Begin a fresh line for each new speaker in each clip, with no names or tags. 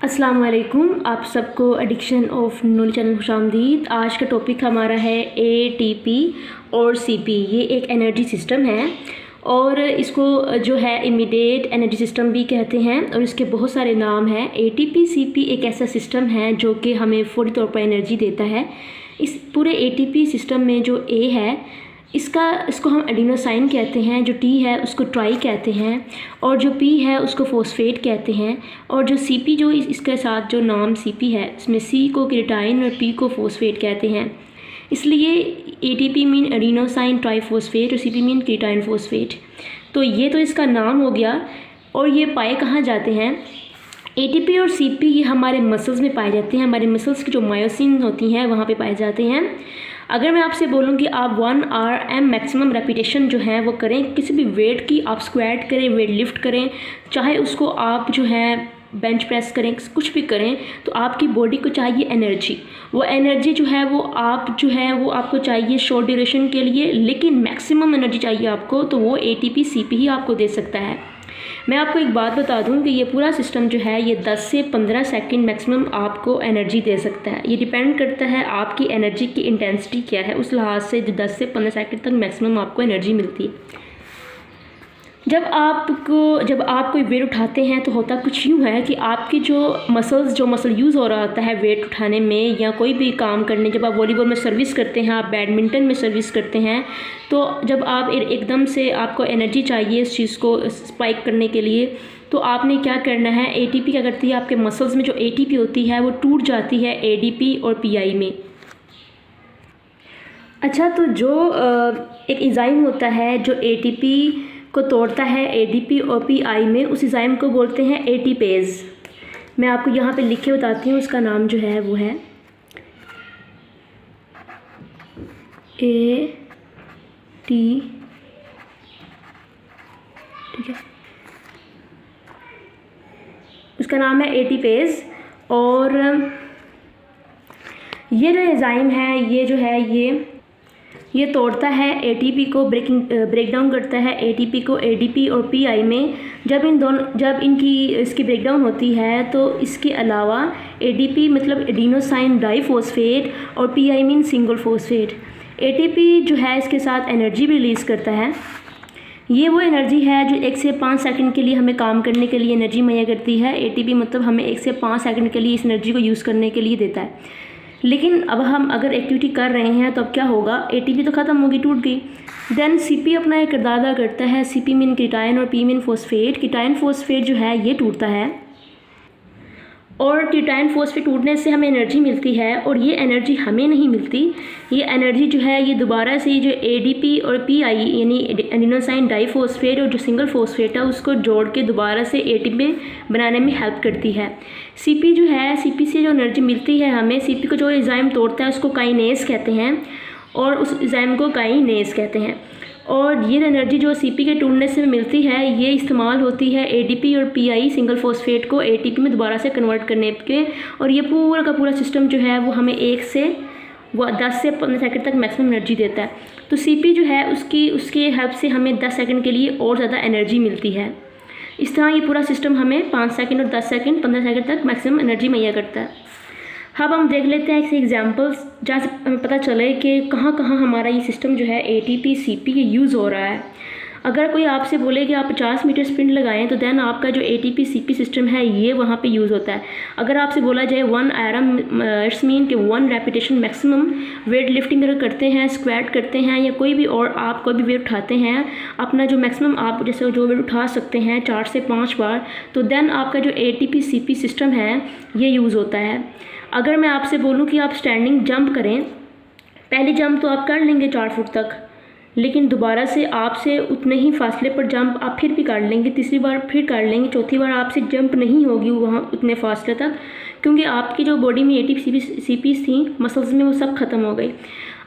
अस्सलाम वालेकुम, आप सबको एडिक्शन ऑफ नॉलेज चैनल खुशामदीद। आज का टॉपिक हमारा है ATP और CP। ये एक एनर्जी सिस्टम है और इसको जो है इमीडिएट एनर्जी सिस्टम भी कहते हैं और इसके बहुत सारे नाम हैं। ATP CP एक ऐसा सिस्टम है जो कि हमें फौरी तौर पर एनर्जी देता है। इस पूरे ATP सिस्टम में जो A है इसको हम एडिनोसाइन कहते हैं, जो T है उसको ट्राई कहते हैं और जो P है उसको फॉस्फेट कहते हैं और जो CP जो इसके साथ जो नाम CP है इसमें C को क्रिटाइन और P को फॉस्फेट कहते हैं। इसलिए ATP मीन एडिनोसाइन ट्राईफॉस्फेट और CP मीन क्रिटाइन फॉस्फेट। तो ये तो इसका नाम हो गया। और ये पाए कहाँ जाते हैं? ATP और CP ये हमारे मसल्स में पाए जाते हैं। हमारे मसल्स की जो मायोसिन होती हैं वहाँ पे पाए जाते हैं। अगर मैं आपसे बोलूँ कि आप 1 RM मैक्सिमम रेपिटेशन जो है वो करें, किसी भी वेट की आप स्क्वाट करें, वेट लिफ्ट करें, चाहे उसको आप जो है बेंच प्रेस करें, कुछ भी करें, तो आपकी बॉडी को चाहिए एनर्जी। वो एनर्जी जो है वो आपको चाहिए शॉर्ट ड्यूरेशन के लिए, लेकिन मैक्सिमम एनर्जी चाहिए आपको, तो वो ATP CP ही आपको दे सकता है। मैं आपको एक बात बता दूं कि ये पूरा सिस्टम जो है ये 10 से 15 सेकंड मैक्सिमम आपको एनर्जी दे सकता है। ये डिपेंड करता है आपकी एनर्जी की इंटेंसिटी क्या है, उस लिहाज से 10 से 15 सेकंड तक मैक्सिमम आपको एनर्जी मिलती है। जब आप कोई वेट उठाते हैं तो होता कुछ यूँ है कि आपकी जो मसल यूज़ हो रहा होता है वेट उठाने में या कोई भी काम करने, जब आप वॉलीबॉल में सर्विस करते हैं, आप बैडमिंटन में सर्विस करते हैं, तो जब आप एकदम से आपको एनर्जी चाहिए इस चीज़ को स्पाइक करने के लिए, तो आपने क्या करना है, ATP क्या करती है, आपके मसल्स में जो ATP होती है वो टूट जाती है ADP और PI में। अच्छा, तो जो एक एंजाइम होता है जो ATP को तोड़ता है ADP और PI में, उस एंजाइम को बोलते हैं ATPase। मैं आपको यहाँ पे लिख के बताती हूँ, उसका नाम जो है वो है ठीक है, उसका नाम है ATPase। और ये जो एंजाइम है ये जो है ये तोड़ता है ATP को, ब्रेक डाउन करता है ATP को ADP और PI में। जब इसकी ब्रेक डाउन होती है तो इसके अलावा ADP मतलब एडिनोसाइन डाईफॉस्फेट और PI mean single phosphate, ATP जो है इसके साथ एनर्जी भी रिलीज़ करता है। ये वो एनर्जी है जो 1 से 5 सेकंड के लिए हमें काम करने के लिए एनर्जी मुहैया करती है। ATP मतलब हमें 1 से 5 सेकंड के लिए इस एनर्जी को यूज़ करने के लिए देता है। लेकिन अब हम अगर एक्टिविटी कर रहे हैं तो अब क्या होगा, ATP तो ख़त्म होगी, टूट गई। देन CP अपना एक किरदार अदा करता है। CP मीन क्रिटाइन और P मीन फॉस्फेट। क्रिटाइन फॉस्फेट जो है ये टूटता है और क्रिटाइन फॉस्फेट टूटने से हमें एनर्जी मिलती है और ये एनर्जी हमें नहीं मिलती। ये एनर्जी जो है ये दोबारा से जो ADP और PI यानी एडिनोसाइन डाईफॉस्फेट और जो सिंगल फॉस्फेट है उसको जोड़ के दोबारा से ATP बनाने में हेल्प करती है। CP जो है, CP से जो एनर्जी मिलती है हमें, CP को जो एंजाइम तोड़ता है उसको काइनेज कहते हैं और उस एंजाइम को काइनेज कहते हैं। और ये एनर्जी जो CP के टूटने से मिलती है ये इस्तेमाल होती है ADP और PI सिंगल फॉस्फेट को ATP में दोबारा से कन्वर्ट करने के। और ये पूरा का पूरा सिस्टम जो है वो हमें 10 से 15 सेकंड तक मैक्सिमम एनर्जी देता है। तो CP जो है उसकी हेल्प से हमें 10 सेकंड के लिए और ज़्यादा एनर्जी मिलती है। इस तरह ये पूरा सिस्टम हमें 5 सेकंड और 10 सेकंड 15 सेकंड तक मैक्सिमम एनर्जी मुहैया करता है। अब हम देख लेते हैं ऐसे एग्जांपल्स जहाँ से हमें पता चले कि कहाँ कहाँ हमारा ये सिस्टम जो है ATP CP यूज़ हो रहा है। अगर कोई आपसे बोले कि आप 50 मीटर स्प्रिंट लगाएं तो देन आपका जो ATP CP सिस्टम है ये वहाँ पे यूज़ होता है। अगर आपसे बोला जाए 1 RM इट्स मीन कि 1 रेपिटेशन मैक्सिमम वेट लिफ्टिंग अगर करते हैं, स्क्वाट करते हैं या कोई भी और आप कोई भी वेट उठाते हैं, अपना जो मैक्सिमम आप जैसे जो वेट उठा सकते हैं 4 से 5 बार, तो देन आपका जो ATP CP सिस्टम है ये यूज़ होता है। अगर मैं आपसे बोलूँ कि आप स्टैंडिंग जंप करें, पहली जंप तो आप कर लेंगे 4 फुट तक, लेकिन दोबारा से आपसे उतने ही फासले पर जंप आप फिर भी कर लेंगे, तीसरी बार फिर कर लेंगे, चौथी बार आपसे जंप नहीं होगी वहाँ उतने फासले तक, क्योंकि आपकी जो बॉडी में ATP CP थी मसल्स में वो सब ख़त्म हो गई।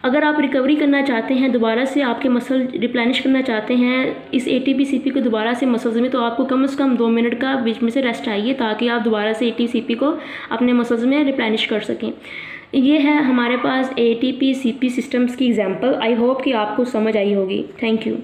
अगर आप रिकवरी करना चाहते हैं, दोबारा से आपके मसल रिप्लेनिश करना चाहते हैं इस ATP CP को दोबारा से मसल्स में, तो आपको कम से कम 2 मिनट का बीच में से रेस्ट चाहिए ताकि आप दोबारा से ATP CP को अपने मसल्स में रिप्लेनिश कर सकें। ये है हमारे पास ATP CP सिस्टम्स की एग्जांपल। आई होप कि आपको समझ आई होगी। Thank you.